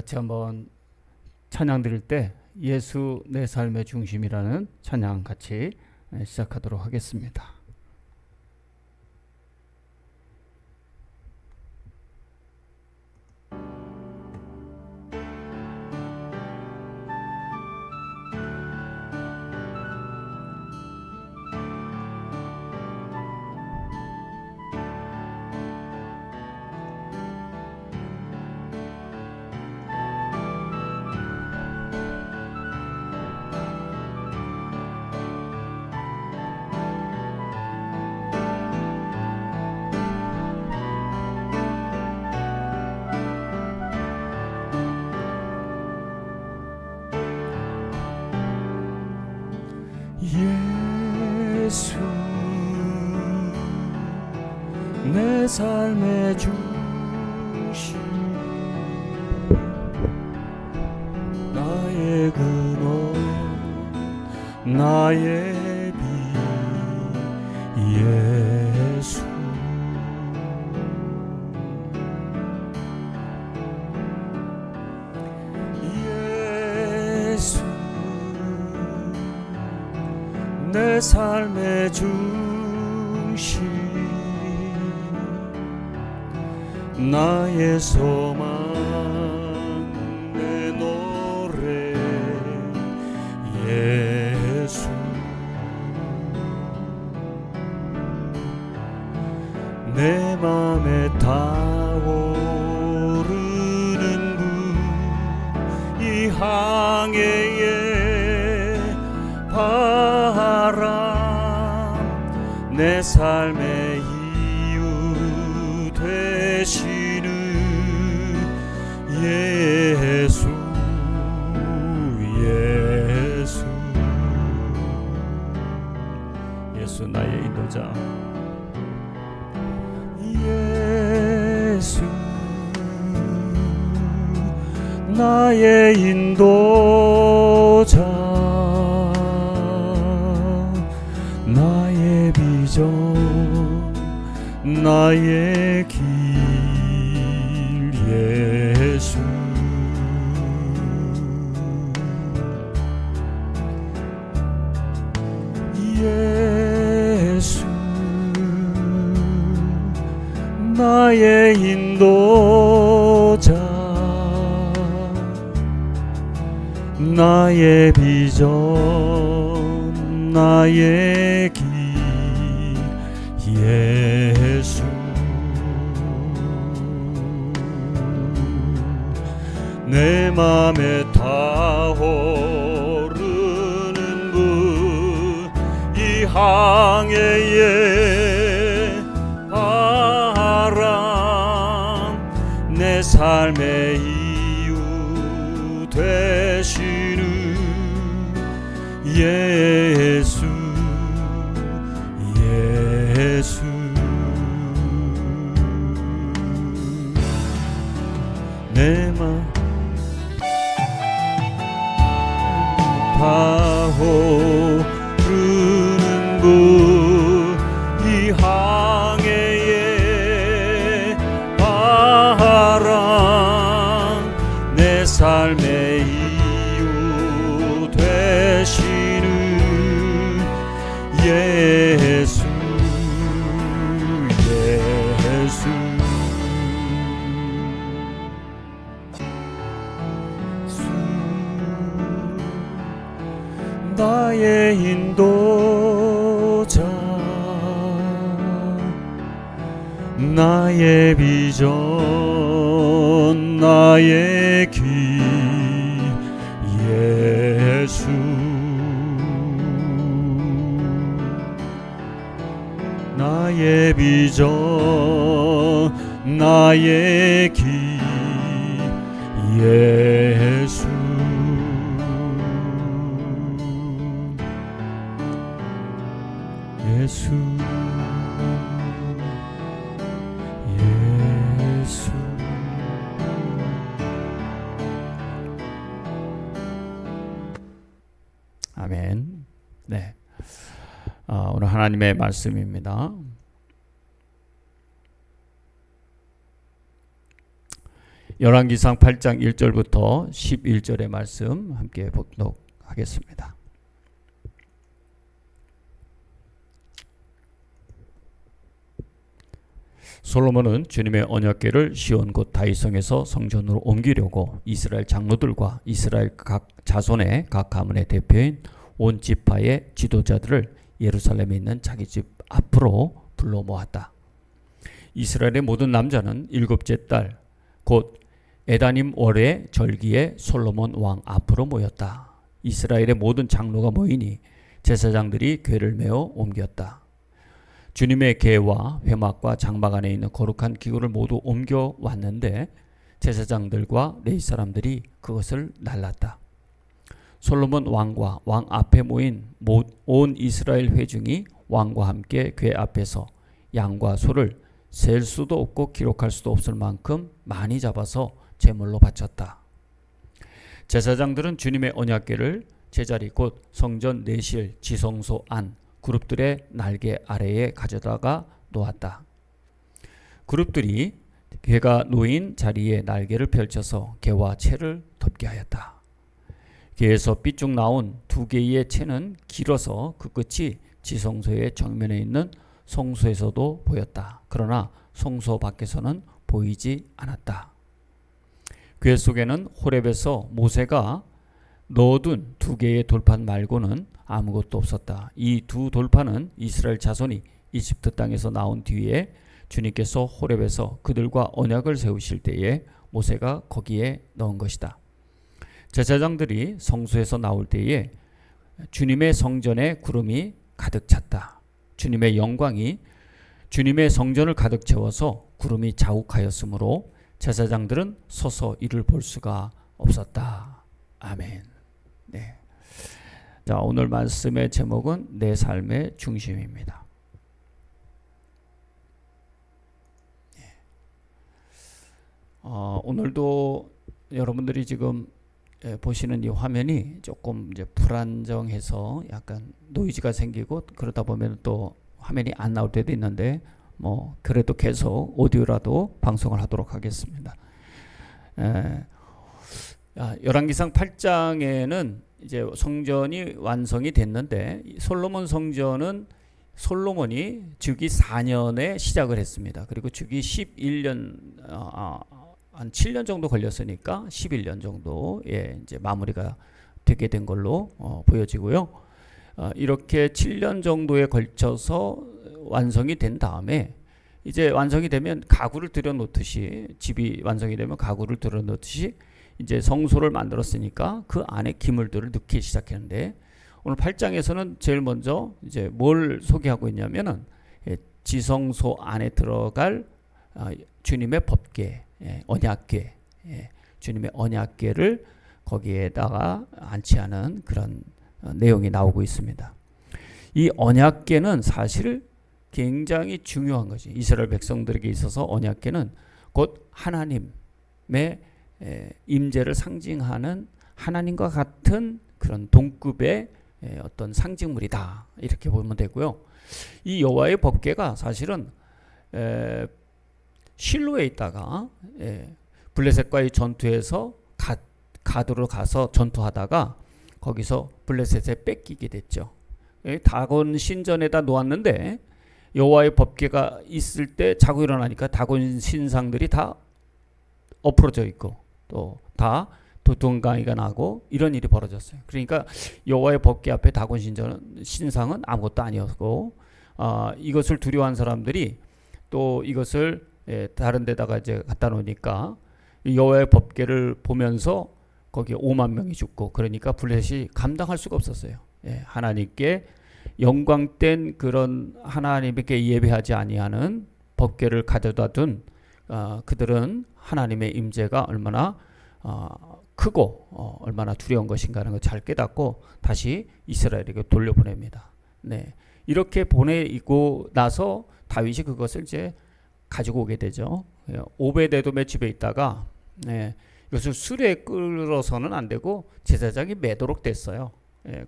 같이 한번 찬양 드릴 때 예수 내 삶의 중심이라는 찬양 같이 시작하도록 하겠습니다. 예수 내 삶의 중심 나의 근원 나의 빛 예수 예수 내 삶의 중심 나의 소망 내 노래 예수 내 맘에 타오르는 분 이 항해의 바람 내 삶의 이유 되시는 예수 예수 예수 나의 인도자 예수 나의 인도자 나의 비전 나의 길 예수 예수 나의 인도자 나의 비전 나의 길 예수 내 맘에 타오르는 분 이 항해의 바람 내 삶의 이유 되시는 예수 예수 내 맘 타오르는 분 이 항해의 바람 내 삶의 이유 되시는 예수 예수 나의 인도자 나의 비전 나의 길 예수 나의 비전 나의 길 예수 예수 예수 아멘. 네. 오늘 하나님의 말씀입니다. 열왕기상 8장 1절부터 11절의 말씀 함께 복독하겠습니다. 솔로몬은 주님의 언약궤를 시온 곧 다윗성에서 성전으로 옮기려고 이스라엘 장로들과 이스라엘 각 자손의 각 가문의 대표인 온 지파의 지도자들을 예루살렘에 있는 자기 집 앞으로 불러 모았다. 이스라엘의 모든 남자는 일곱째 달 곧 에다님 월의 절기에 솔로몬 왕 앞으로 모였다. 이스라엘의 모든 장로가 모이니 제사장들이 궤를 메어 옮겼다. 주님의 궤와 회막과 장막 안에 있는 거룩한 기구를 모두 옮겨 왔는데 제사장들과 레위 사람들이 그것을 날랐다. 솔로몬 왕과 왕 앞에 모인 온 이스라엘 회중이 왕과 함께 궤 앞에서 양과 소를 셀 수도 없고 기록할 수도 없을 만큼 많이 잡아서 제물로 바쳤다. 제사장들은 주님의 언약궤를 제자리 곧 성전 내실 지성소 안 그룹들의 날개 아래에 가져다가 놓았다. 그룹들이 궤가 놓인 자리에 날개를 펼쳐서 궤와 채를 덮게 하였다. 궤에서 삐쭉 나온 두 개의 채는 길어서 그 끝이 지성소의 정면에 있는 성소에서도 보였다. 그러나 성소 밖에서는 보이지 않았다. 궤 속에는 호렙에서 모세가 넣어둔 두 개의 돌판 말고는 아무것도 없었다. 이 두 돌판은 이스라엘 자손이 이집트 땅에서 나온 뒤에 주님께서 호렙에서 그들과 언약을 세우실 때에 모세가 거기에 넣은 것이다. 제사장들이 성소에서 나올 때에 주님의 성전에 구름이 가득 찼다. 주님의 영광이 주님의 성전을 가득 채워서 구름이 자욱하였으므로 제사장들은 서서 이를 볼 수가 없었다. 아멘. 네. 자, 오늘 말씀의 제목은 내 삶의 중심입니다. 오늘도 여러분들이 지금 보시는 이 화면이 조금 이제 불안정해서 약간 노이즈가 생기고 그러다 보면 또 화면이 안 나올 때도 있는데 뭐 그래도 계속 오디오라도 방송을 하도록 하겠습니다. 열왕기상 8장에는 이제 성전이 완성이 됐는데 솔로몬 성전은 솔로몬이 주기 4년에 시작을 했습니다. 그리고 주기 11년 한 7년 정도 걸렸으니까 11년 정도에 이제 마무리가 되게 된 걸로 보여지고요. 이렇게 7년 정도에 걸쳐서 완성이 된 다음에 이제 완성이 되면 가구를 들여놓듯이 집이 완성이 되면 가구를 들여놓듯이 이제 성소를 만들었으니까 그 안에 기물들을 넣기 시작했는데 오늘 8장에서는 제일 먼저 이제 뭘 소개하고 있냐면은 지성소 안에 들어갈 주님의 법궤, 언약궤, 주님의 언약궤를 거기에다가 안치하는 그런 내용이 나오고 있습니다. 이 언약궤는 사실 굉장히 중요한 거지. 이스라엘 백성들에게 있어서 언약궤는 곧 하나님의 임재를 상징하는 하나님과 같은 그런 동급의 어떤 상징물이다. 이렇게 보면 되고요. 이 여호와의 법궤가 사실은 실로에 있다가 블레셋과의 전투에서 가드로 가서 전투하다가 거기서 블레셋에 뺏기게 됐죠. 다곤 신전에다 놓았는데 여호와의 법궤가 있을 때 자고 일어나니까 다곤 신상들이 다 엎어져 있고 또 다 도둑강이가 나고 이런 일이 벌어졌어요. 그러니까 여호와의 법궤 앞에 다곤 신상은 아무것도 아니었고 이것을 두려워한 사람들이 또 이것을 다른 데다가 이제 갖다 놓으니까 여호와의 법궤를 보면서 거기에 5만 명이 죽고 그러니까 블레셋이 감당할 수가 없었어요. 하나님께 영광된 그런 하나님께 예배하지 아니하는 법궤를 가져다 둔 그들은 하나님의 임재가 얼마나 크고 얼마나 두려운 것인가 하는 걸 잘 깨닫고 다시 이스라엘에게 돌려보냅니다. 네, 이렇게 보내고 나서 다윗이 그것을 이제 가지고 오게 되죠. 오베데돔의 집에 있다가 이것을 수레에 끌어서는 안 되고 제사장이 매도록 됐어요.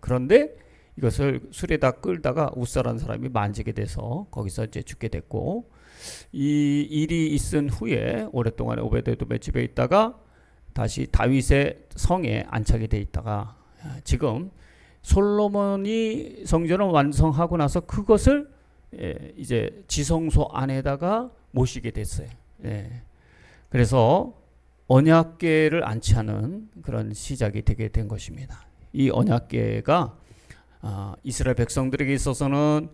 그런데 이것을 술에다 끌다가 웃사라는 사람이 만지게 돼서 거기서 이제 죽게 됐고, 이 일이 있은 후에 오랫동안 오베데돔의 집에 있다가 다시 다윗의 성에 안착이 돼 있다가 지금 솔로몬이 성전을 완성하고 나서 그것을 이제 지성소 안에다가 모시게 됐어요. 그래서 언약궤를 안치하는 그런 시작이 되게 된 것입니다. 이 언약궤가 이스라엘 백성들에게 있어서는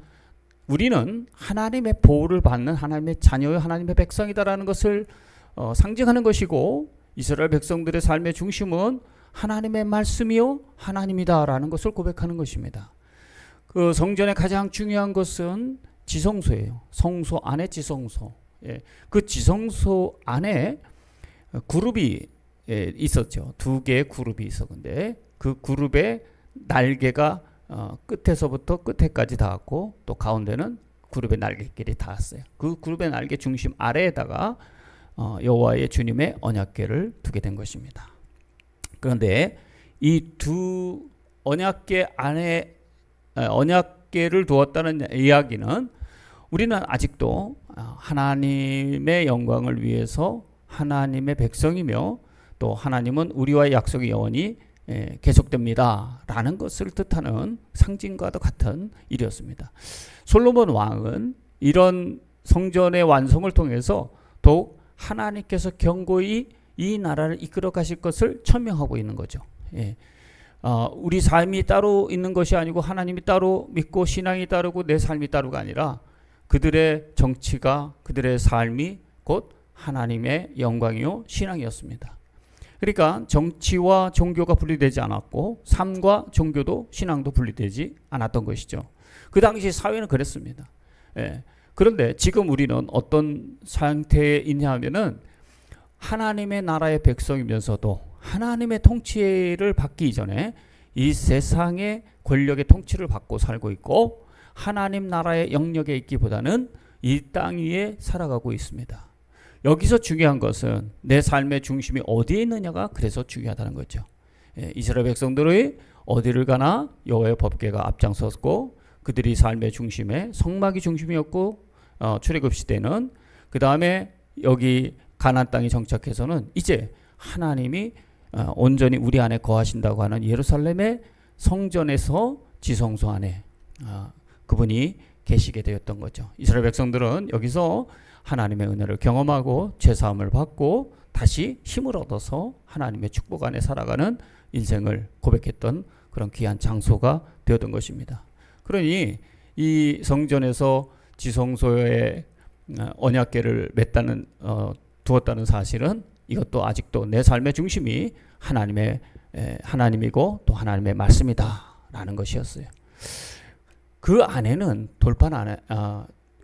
우리는 하나님의 보호를 받는 하나님의 자녀요 하나님의 백성이다라는 것을 상징하는 것이고, 이스라엘 백성들의 삶의 중심은 하나님의 말씀이요 하나님이다라는 것을 고백하는 것입니다. 그 성전의 가장 중요한 것은 지성소예요. 성소 안에 지성소. 그 지성소 안에 그룹이 있었죠. 두 개의 그룹이 있었는데 그 그룹의 날개가 끝에서부터 끝에까지 닿았고, 또 가운데는 그룹의 날개끼리 닿았어요. 그 그룹의 날개 중심 아래에다가 여호와의 주님의 언약궤를 두게 된 것입니다. 그런데 이 두 언약궤 안에 언약궤를 두었다는 이야기는 우리는 아직도 하나님의 영광을 위해서 하나님의 백성이며, 또 하나님은 우리와의 약속이 영원히 계속됩니다 라는 것을 뜻하는 상징과도 같은 일이었습니다. 솔로몬 왕은 이런 성전의 완성을 통해서 더욱 하나님께서 견고히 이 나라를 이끌어 가실 것을 천명하고 있는 거죠. 우리 삶이 따로 있는 것이 아니고 하나님이 따로 믿고 신앙이 따르고 내 삶이 따로가 아니라 그들의 정치가, 그들의 삶이 곧 하나님의 영광이요 신앙이었습니다. 그러니까 정치와 종교가 분리되지 않았고 삶과 종교도 신앙도 분리되지 않았던 것이죠. 그 당시 사회는 그랬습니다. 그런데 지금 우리는 어떤 상태에 있냐 하면은 하나님의 나라의 백성이면서도 하나님의 통치를 받기 이전에 이 세상의 권력의 통치를 받고 살고 있고, 하나님 나라의 영역에 있기보다는 이 땅 위에 살아가고 있습니다. 여기서 중요한 것은 내 삶의 중심이 어디에 있느냐가 그래서 중요하다는 거죠. 이스라엘 백성들의 어디를 가나 여호와의 법궤가 앞장섰고, 그들이 삶의 중심에 성막이 중심이었고, 출애굽 시대는 그 다음에 여기 가나안 땅에 정착해서는 이제 하나님이 온전히 우리 안에 거하신다고 하는 예루살렘의 성전에서 지성소 안에 그분이 계시게 되었던 거죠. 이스라엘 백성들은 여기서 하나님의 은혜를 경험하고 죄사함을 받고 다시 힘을 얻어서 하나님의 축복 안에 살아가는 인생을 고백했던 그런 귀한 장소가 되었던 것입니다. 그러니 이 성전에서 지성소에 언약궤를 두었다는 사실은 이것도 아직도 내 삶의 중심이 하나님이고 또 하나님의 말씀이다라는 것이었어요. 그 안에는 돌판 안에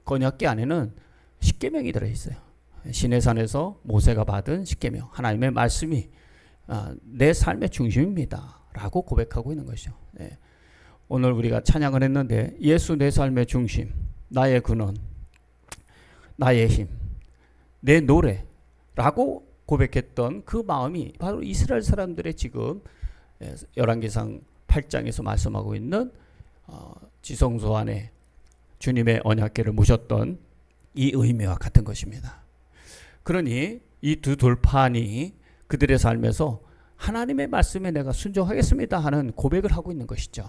언약궤 안에는 십계명이 들어있어요. 시내산에서 모세가 받은 십계명, 하나님의 말씀이 내 삶의 중심입니다 라고 고백하고 있는 것이죠. 오늘 우리가 찬양을 했는데 예수 내 삶의 중심, 나의 근원, 나의 힘, 내 노래라고 고백했던 그 마음이 바로 이스라엘 사람들의 지금 열왕기상 8장에서 말씀하고 있는 지성소 안에 주님의 언약궤를 모셨던 이 의미와 같은 것입니다. 그러니 이 두 돌판이 그들의 삶에서 하나님의 말씀에 내가 순종하겠습니다 하는 고백을 하고 있는 것이죠.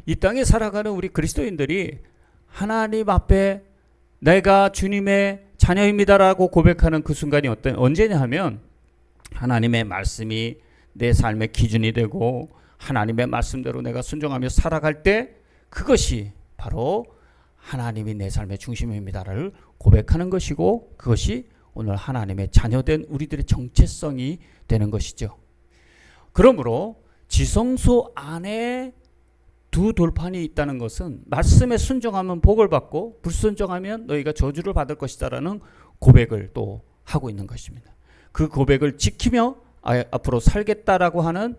이 땅에 살아가는 우리 그리스도인들이 하나님 앞에 내가 주님의 자녀입니다라고 고백하는 그 순간이 언제냐 하면 하나님의 말씀이 내 삶의 기준이 되고 하나님의 말씀대로 내가 순종하며 살아갈 때 그것이 바로 하나님이 내 삶의 중심입니다를 고백하는 것이고, 그것이 오늘 하나님의 자녀된 우리들의 정체성이 되는 것이죠. 그러므로 지성소 안에 두 돌판이 있다는 것은 말씀에 순종하면 복을 받고 불순종하면 너희가 저주를 받을 것이다라는 고백을 또 하고 있는 것입니다. 그 고백을 지키며 앞으로 살겠다라고 하는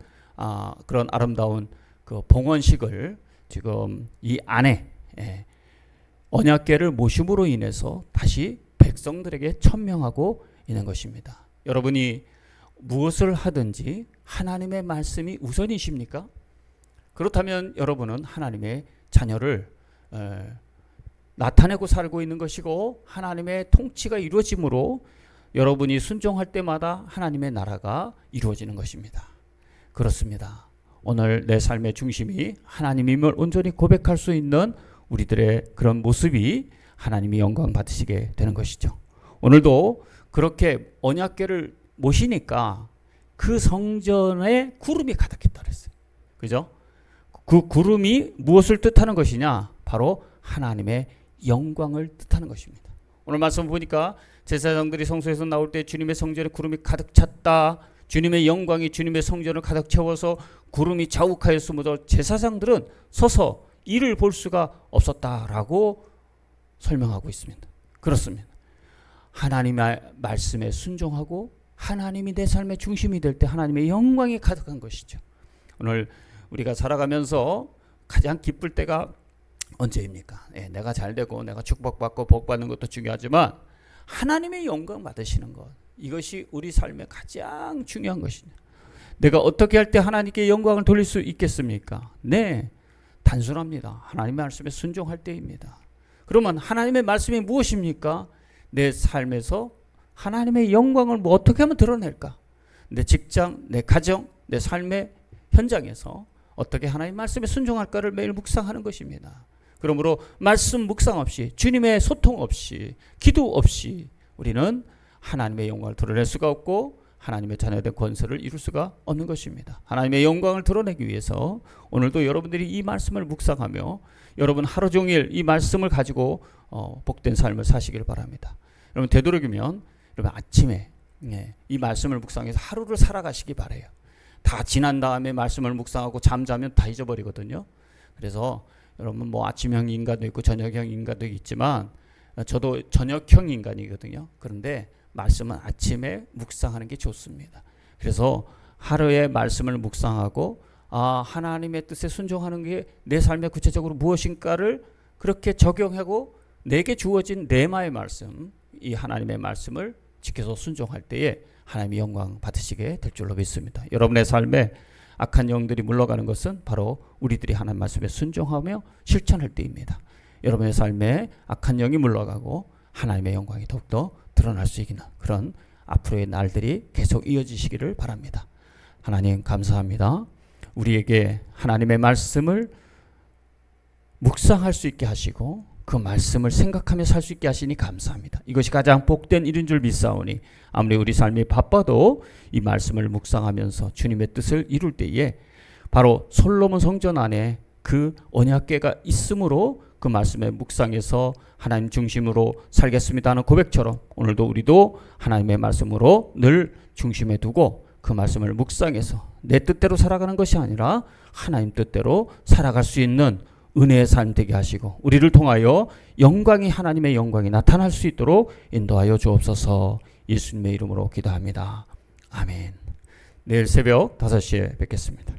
그런 아름다운 그 봉헌식을 지금 이 안에 언약궤를 모심으로 인해서 다시 백성들에게 천명하고 있는 것입니다. 여러분이 무엇을 하든지 하나님의 말씀이 우선이십니까? 그렇다면 여러분은 하나님의 자녀를 나타내고 살고 있는 것이고 하나님의 통치가 이루어짐으로 여러분이 순종할 때마다 하나님의 나라가 이루어지는 것입니다. 그렇습니다. 오늘 내 삶의 중심이 하나님임을 온전히 고백할 수 있는 우리들의 그런 모습이 하나님이 영광 받으시게 되는 것이죠. 오늘도 그렇게 언약궤를 모시니까 그 성전에 구름이 가득했다 그랬어요. 그죠? 그 구름이 무엇을 뜻하는 것이냐? 바로 하나님의 영광을 뜻하는 것입니다. 오늘 말씀 보니까 제사장들이 성소에서 나올 때 주님의 성전에 구름이 가득 찼다. 주님의 영광이 주님의 성전을 가득 채워서 구름이 자욱하였으므로 제사장들은 서서 이를 볼 수가 없었다라고 설명하고 있습니다. 그렇습니다. 하나님의 말씀에 순종하고 하나님이 내 삶의 중심이 될 때 하나님의 영광이 가득한 것이죠. 오늘 우리가 살아가면서 가장 기쁠 때가 언제입니까? 내가 잘되고 내가 축복받고 복받는 것도 중요하지만 하나님의 영광 받으시는 것, 이것이 우리 삶의 가장 중요한 것입니다. 내가 어떻게 할 때 하나님께 영광을 돌릴 수 있겠습니까? 네, 단순합니다. 하나님의 말씀에 순종할 때입니다. 그러면 하나님의 말씀이 무엇입니까? 내 삶에서 하나님의 영광을 어떻게 하면 드러낼까? 내 직장, 내 가정, 내 삶의 현장에서 어떻게 하나님의 말씀에 순종할까를 매일 묵상하는 것입니다. 그러므로 말씀 묵상 없이, 주님의 소통 없이, 기도 없이 우리는 하나님의 영광을 드러낼 수가 없고 하나님의 자녀된 권세를 이룰 수가 없는 것입니다. 하나님의 영광을 드러내기 위해서 오늘도 여러분들이 이 말씀을 묵상하며 여러분 하루 종일 이 말씀을 가지고 복된 삶을 사시길 바랍니다. 여러분 되도록이면 여러분 아침에 이 말씀을 묵상해서 하루를 살아가시기 바라요. 다 지난 다음에 말씀을 묵상하고 잠자면 다 잊어버리거든요. 그래서 여러분 뭐 아침형 인간도 있고 저녁형 인간도 있지만 저도 저녁형 인간이거든요. 그런데 말씀은 아침에 묵상하는 게 좋습니다. 그래서 하루에 말씀을 묵상하고 하나님의 뜻에 순종하는 게 내 삶에 구체적으로 무엇인가를 그렇게 적용하고 내게 주어진 레마의 말씀, 이 하나님의 말씀을 지켜서 순종할 때에 하나님의 영광 받으시게 될 줄로 믿습니다. 여러분의 삶에 악한 영들이 물러가는 것은 바로 우리들이 하나님 말씀에 순종하며 실천할 때입니다. 여러분의 삶에 악한 영이 물러가고 하나님의 영광이 더욱더 드러날 수 있는 그런 앞으로의 날들이 계속 이어지시기를 바랍니다. 하나님 감사합니다. 우리에게 하나님의 말씀을 묵상할 수 있게 하시고 그 말씀을 생각하며 살 수 있게 하시니 감사합니다. 이것이 가장 복된 일인 줄 믿사오니 아무리 우리 삶이 바빠도 이 말씀을 묵상하면서 주님의 뜻을 이룰 때에 바로 솔로몬 성전 안에 그 언약궤가 있으므로 그 말씀의 묵상에서 하나님 중심으로 살겠습니다 하는 고백처럼 오늘도 우리도 하나님의 말씀으로 늘 중심에 두고 그 말씀을 묵상해서 내 뜻대로 살아가는 것이 아니라 하나님 뜻대로 살아갈 수 있는 은혜의 삶 되게 하시고 우리를 통하여 영광이 하나님의 영광이 나타날 수 있도록 인도하여 주옵소서. 예수님의 이름으로 기도합니다. 아멘. 내일 새벽 5시에 뵙겠습니다.